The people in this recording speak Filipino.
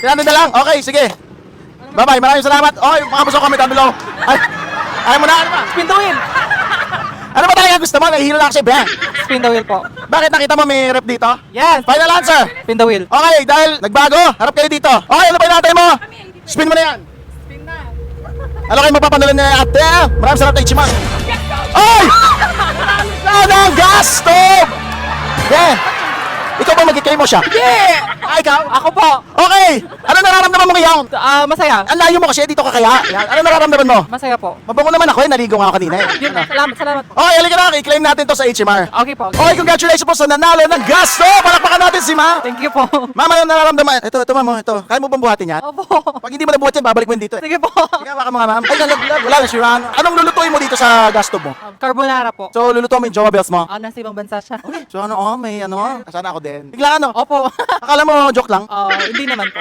300 na lang. Okay, sige. Bye-bye, maraming salamat. Okay, mga buso kami down below. Ay, ayaw mo na, ano ba? Spin the wheel. Ano ba talaga gusto mo? Nahihilo na ako sa'yo, Ben. Spin the wheel po. Bakit nakita mo may rep dito? Yes. Final answer. Spin the wheel. Okay, dahil nagbago, harap kayo dito. Okay, ano ba yung natay mo? Spin mo na yan. Spin na. Ano kayo mapapanulan niya ate? Maraming salamat tayo, Chiman. Ay! Sana gas stove! Yeah. Ikaw ba magkikay mo siya? Yeah! Ah, ikaw? Ako po. Okay! Ano nararamdaman mo ngayon? Masaya. Ang layo mo kasi, dito ka kaya? Yan. Ano nararamdaman mo? Masaya po. Mabango naman ako naligo nga ako kanina eh. Yun, salamat. Okay, halika na, i-claim natin to sa HMR. Okay po. Okay, congratulations po sa nanalo ng gas stove! Palakpakan natin si Ma! Thank you po. Mama, ano nararamdaman? Ito, mama, ito. Kaya mo bang buhatin yan? Opo. Pag hindi mo nabuhat yan, babalik mo yun dito eh. Sige po. Sige, baka mga ma'am. Ay, nalaglag. Wala na, Shiran. Anong lulutuin mo dito sa gas stove mo? Carbonara po. So, lulutuin mo yung Jowa Bells mo? Nasa ibang bansa siya. So, ano, may ano, sana ako din. Bigla ano? Opo. Akala mo, joke lang? Hindi naman po.